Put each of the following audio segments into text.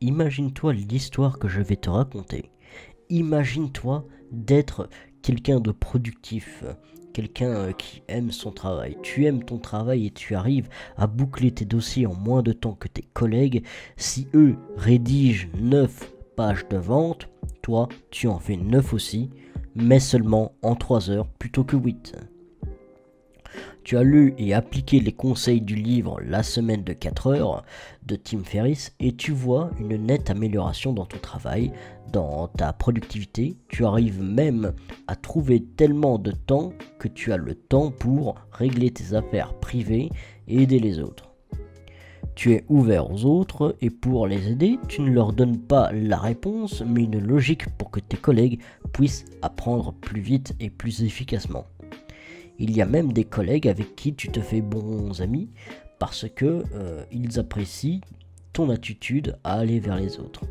imagine-toi l'histoire que je vais te raconter. Imagine-toi d'être quelqu'un de productif, quelqu'un qui aime son travail. Tu aimes ton travail et tu arrives à boucler tes dossiers en moins de temps que tes collègues. Si eux rédigent 9 pages de vente, toi tu en fais 9 aussi, mais seulement en 3 heures plutôt que 8. Tu as lu et appliqué les conseils du livre La semaine de 4 heures de Tim Ferriss et tu vois une nette amélioration dans ton travail, dans ta productivité. Tu arrives même à trouver tellement de temps que tu as le temps pour régler tes affaires privées et aider les autres. Tu es ouvert aux autres et pour les aider, tu ne leur donnes pas la réponse mais une logique pour que tes collègues puissent apprendre plus vite et plus efficacement. Il y a même des collègues avec qui tu te fais bons amis parce que ils apprécient ton attitude à aller vers les autres.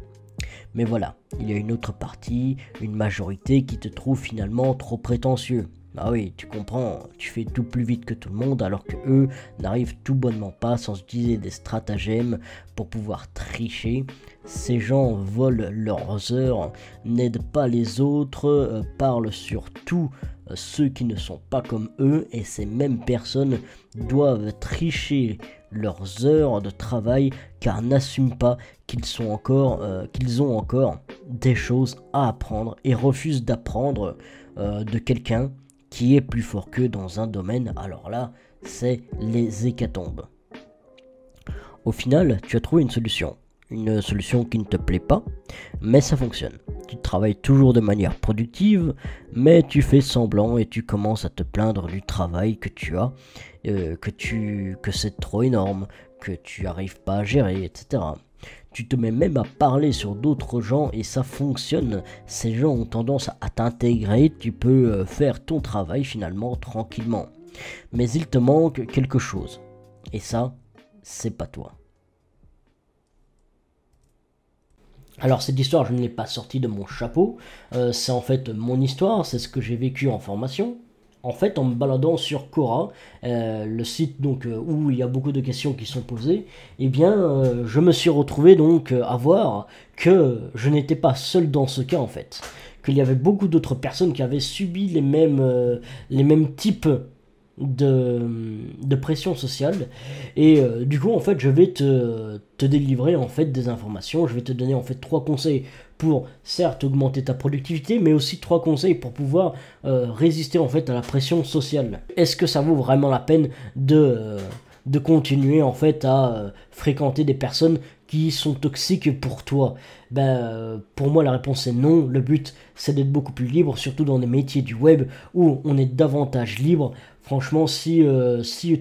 Mais voilà, il y a une autre partie, une majorité qui te trouve finalement trop prétentieux. Ah oui, tu comprends, tu fais tout plus vite que tout le monde alors que eux n'arrivent tout bonnement pas sans utiliser des stratagèmes pour pouvoir tricher. Ces gens volent leurs heures, n'aident pas les autres, parlent surtout ceux qui ne sont pas comme eux et ces mêmes personnes doivent tricher leurs heures de travail car n'assument pas qu'ils ont encore des choses à apprendre et refusent d'apprendre de quelqu'un qui est plus fort qu'eux dans un domaine. Alors là, c'est les hécatombes. Au final, tu as trouvé une solution qui ne te plaît pas, mais ça fonctionne. Tu travailles toujours de manière productive, mais tu fais semblant et tu commences à te plaindre du travail que tu as, que c'est trop énorme, que tu n'arrives pas à gérer, etc. Tu te mets même à parler sur d'autres gens et ça fonctionne. Ces gens ont tendance à t'intégrer, tu peux faire ton travail finalement tranquillement. Mais il te manque quelque chose. Et ça, c'est pas toi. Alors cette histoire, je ne l'ai pas sortie de mon chapeau, c'est en fait mon histoire, c'est ce que j'ai vécu en formation. En fait, en me baladant sur Quora, le site donc où il y a beaucoup de questions qui sont posées, eh bien, je me suis retrouvé donc à voir que je n'étais pas seul dans ce cas en fait, qu'il y avait beaucoup d'autres personnes qui avaient subi les mêmes types de pression sociale et du coup en fait je vais te délivrer en fait des informations, je vais te donner en fait 3 conseils pour certes augmenter ta productivité mais aussi 3 conseils pour pouvoir résister en fait à la pression sociale. Est-ce que ça vaut vraiment la peine de continuer en fait à fréquenter des personnes qui sont toxiques pour toi? Pour moi la réponse est non. Le but c'est d'être beaucoup plus libre, surtout dans les métiers du web où on est davantage libre. Franchement, si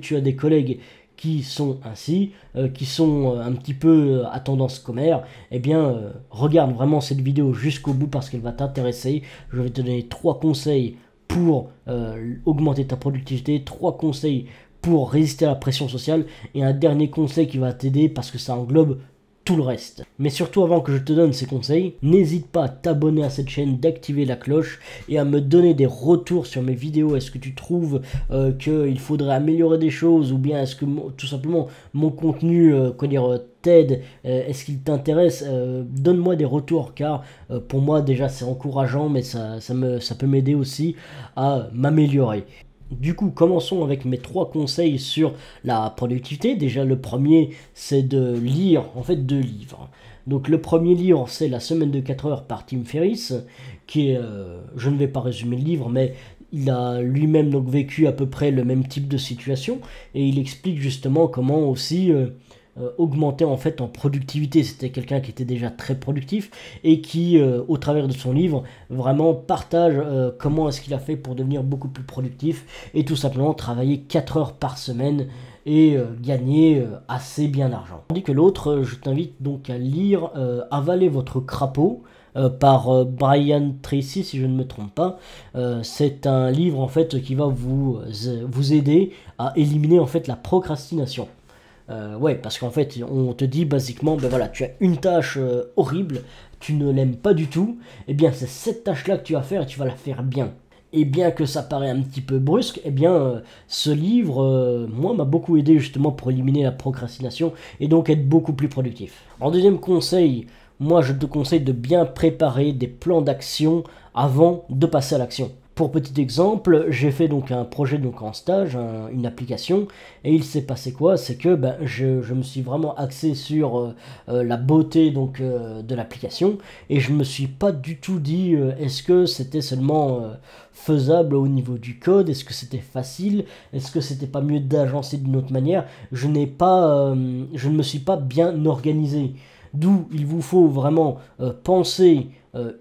tu as des collègues qui sont ainsi, qui sont un petit peu à tendance commère, eh bien, regarde vraiment cette vidéo jusqu'au bout parce qu'elle va t'intéresser. Je vais te donner 3 conseils pour augmenter ta productivité, 3 conseils pour résister à la pression sociale et un dernier conseil qui va t'aider parce que ça englobe tout le reste. Mais surtout avant que je te donne ces conseils, n'hésite pas à t'abonner à cette chaîne, d'activer la cloche et à me donner des retours sur mes vidéos. Est-ce que tu trouves qu'il faudrait améliorer des choses ou bien est-ce que tout simplement mon contenu t'aide, est-ce qu'il t'intéresse? Donne-moi des retours car pour moi déjà c'est encourageant mais ça peut m'aider aussi à m'améliorer. Du coup, commençons avec mes 3 conseils sur la productivité. Déjà, le premier, c'est de lire, en fait, 2 livres. Donc, le premier livre, c'est La semaine de 4 heures par Tim Ferriss, qui est, je ne vais pas résumer le livre, mais il a lui-même donc vécu à peu près le même type de situation, et il explique justement comment aussi augmenter en fait en productivité. C'était quelqu'un qui était déjà très productif et qui au travers de son livre vraiment partage comment est-ce qu'il a fait pour devenir beaucoup plus productif et tout simplement travailler 4 heures par semaine et gagner assez bien d'argent. Tandis que l'autre, je t'invite donc à lire Avaler votre crapaud par Brian Tracy si je ne me trompe pas. C'est un livre en fait qui va vous aider à éliminer en fait la procrastination. Ouais, parce qu'en fait, on te dit basiquement, voilà, tu as une tâche horrible, tu ne l'aimes pas du tout, et bien c'est cette tâche-là que tu vas faire et tu vas la faire bien. Et bien que ça paraît un petit peu brusque, eh bien, ce livre, moi, m'a beaucoup aidé justement pour éliminer la procrastination et donc être beaucoup plus productif. En deuxième conseil, moi, je te conseille de bien préparer des plans d'action avant de passer à l'action. Pour petit exemple, j'ai fait donc un projet donc en stage, une application, et il s'est passé quoi? C'est que je me suis vraiment axé sur la beauté donc de l'application, et je me suis pas du tout dit est-ce que c'était seulement faisable au niveau du code, est-ce que c'était facile, est-ce que c'était pas mieux d'agencer d'une autre manière. Je ne me suis pas bien organisé. D'où il vous faut vraiment penser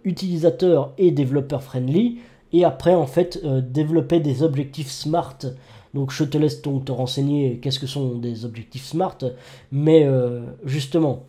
utilisateur et développeur friendly, et après en fait développer des objectifs SMART. Donc je te laisse donc te renseigner qu'est-ce que sont des objectifs SMART, mais justement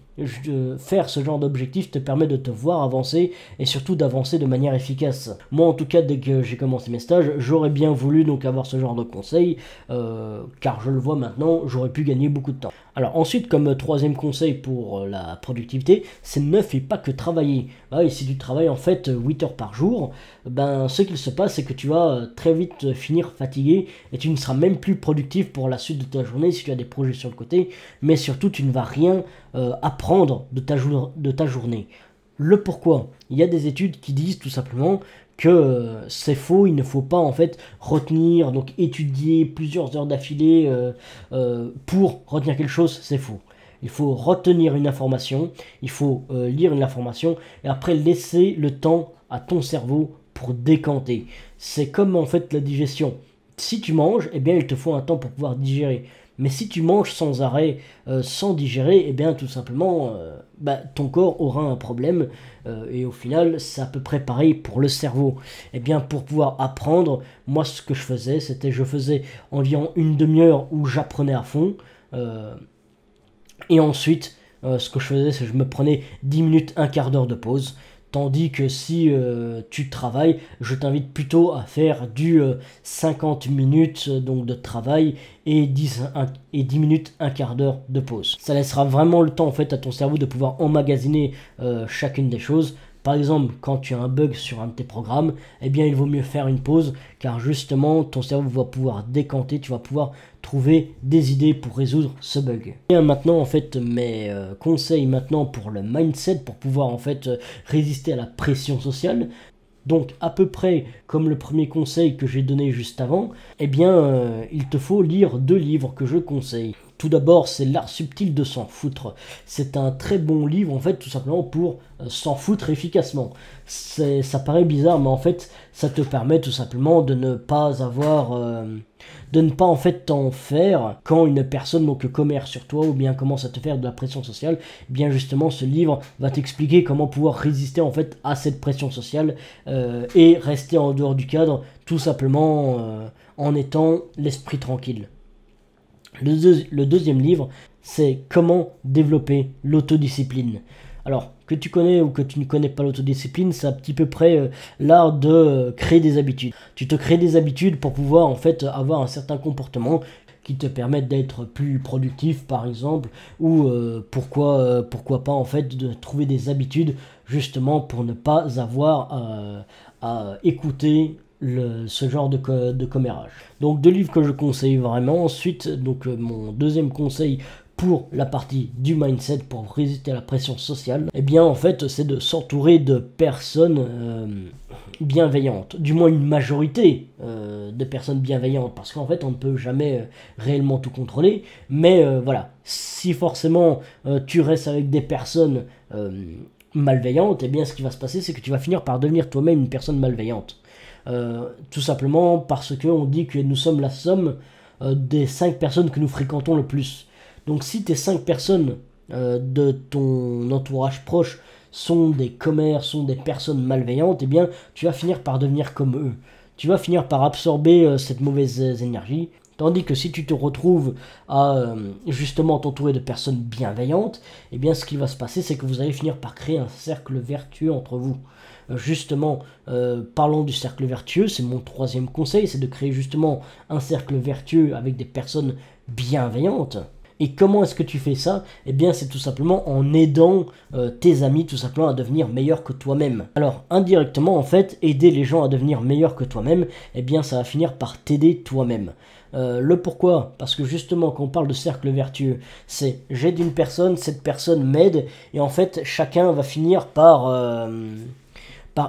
faire ce genre d'objectif te permet de te voir avancer et surtout d'avancer de manière efficace. Moi en tout cas, dès que j'ai commencé mes stages, j'aurais bien voulu donc avoir ce genre de conseils, car je le vois maintenant, j'aurais pu gagner beaucoup de temps. Alors ensuite, comme troisième conseil pour la productivité, c'est ne fais pas que travailler. Et si tu travailles en fait 8 heures par jour, ce qu'il se passe c'est que tu vas très vite finir fatigué et tu ne seras même plus productif pour la suite de ta journée si tu as des projets sur le côté, mais surtout tu ne vas rien apprendre de ta journée. Le pourquoi? Il y a des études qui disent tout simplement que c'est faux, il ne faut pas en fait retenir, donc étudier plusieurs heures d'affilée pour retenir quelque chose, c'est faux. Il faut retenir une information, il faut lire une information et après laisser le temps à ton cerveau pour décanter. C'est comme en fait la digestion. Si tu manges, eh bien il te faut un temps pour pouvoir digérer. Mais si tu manges sans arrêt, sans digérer, eh bien tout simplement, ton corps aura un problème. Et au final, c'est à peu près pareil pour le cerveau. Eh bien pour pouvoir apprendre, moi ce que je faisais, c'était je faisais environ une demi-heure où j'apprenais à fond. Et ensuite, ce que je faisais, c'est que je me prenais 10 minutes, un quart d'heure de pause. Tandis que si tu travailles, je t'invite plutôt à faire du 50 minutes donc de travail et 10 minutes, un quart d'heure de pause. Ça laissera vraiment le temps en fait à ton cerveau de pouvoir emmagasiner chacune des choses. Par exemple, quand tu as un bug sur un de tes programmes, eh bien il vaut mieux faire une pause car justement ton cerveau va pouvoir décanter, tu vas pouvoir trouver des idées pour résoudre ce bug. Et maintenant en fait mes conseils maintenant pour le mindset, pour pouvoir en fait résister à la pression sociale. Donc à peu près comme le premier conseil que j'ai donné juste avant, eh bien il te faut lire 2 livres que je conseille. Tout d'abord, c'est L'art subtil de s'en foutre. C'est un très bon livre, en fait, tout simplement pour s'en foutre efficacement. Ça paraît bizarre, mais en fait, ça te permet tout simplement de ne pas avoir... de ne pas en fait t'en faire quand une personne donc commerce sur toi ou bien commence à te faire de la pression sociale. Eh bien justement, ce livre va t'expliquer comment pouvoir résister en fait à cette pression sociale et rester en dehors du cadre, tout simplement en étant l'esprit tranquille. Le deuxième livre, c'est Comment développer l'autodiscipline. Alors, que tu connais ou que tu ne connais pas l'autodiscipline, c'est à petit peu près l'art de créer des habitudes. Tu te crées des habitudes pour pouvoir en fait avoir un certain comportement qui te permettent d'être plus productif par exemple, ou pourquoi pas en fait de trouver des habitudes justement pour ne pas avoir à écouter ce genre de commérage. Donc 2 livres que je conseille vraiment. Ensuite, donc mon deuxième conseil pour la partie du mindset pour résister à la pression sociale, eh bien en fait c'est de s'entourer de personnes bienveillantes, du moins une majorité de personnes bienveillantes, parce qu'en fait on ne peut jamais réellement tout contrôler, mais voilà, si forcément tu restes avec des personnes malveillantes, eh bien ce qui va se passer c'est que tu vas finir par devenir toi-même une personne malveillante. Tout simplement parce qu'on dit que nous sommes la somme des 5 personnes que nous fréquentons le plus. Donc si tes 5 personnes de ton entourage proche sont des commères, sont des personnes malveillantes, eh bien tu vas finir par devenir comme eux. Tu vas finir par absorber cette mauvaise énergie. Tandis que si tu te retrouves à justement t'entourer de personnes bienveillantes, eh bien ce qui va se passer c'est que vous allez finir par créer un cercle vertueux entre vous. Justement, parlons du cercle vertueux, c'est mon 3e conseil, c'est de créer justement un cercle vertueux avec des personnes bienveillantes. Et comment est-ce que tu fais ça? Eh bien, c'est tout simplement en aidant tes amis tout simplement à devenir meilleurs que toi-même. Alors, indirectement, en fait, aider les gens à devenir meilleurs que toi-même, eh bien, ça va finir par t'aider toi-même. Le pourquoi? Parce que justement, quand on parle de cercle vertueux, c'est j'aide une personne, cette personne m'aide, et en fait, chacun va finir par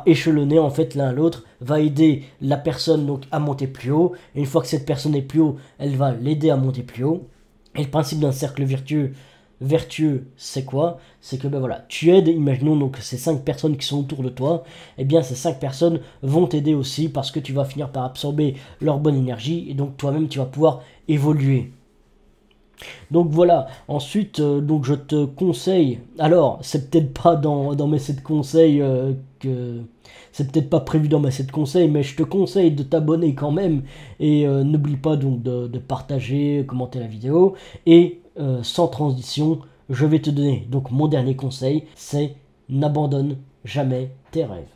échelonner en fait l'un à l'autre, va aider la personne donc à monter plus haut, et une fois que cette personne est plus haut, elle va l'aider à monter plus haut. Et le principe d'un cercle vertueux, c'est quoi? C'est que ben voilà, tu aides, imaginons donc ces 5 personnes qui sont autour de toi, et bien ces 5 personnes vont t'aider aussi parce que tu vas finir par absorber leur bonne énergie et donc toi-même tu vas pouvoir évoluer. Donc voilà, ensuite donc je te conseille, alors c'est peut-être pas dans mes 7 conseils que... C'est peut-être pas prévu dans mes 7 conseils, mais je te conseille de t'abonner quand même. Et n'oublie pas donc de partager, commenter la vidéo. Et sans transition, je vais te donner donc mon dernier conseil, c'est n'abandonne jamais tes rêves.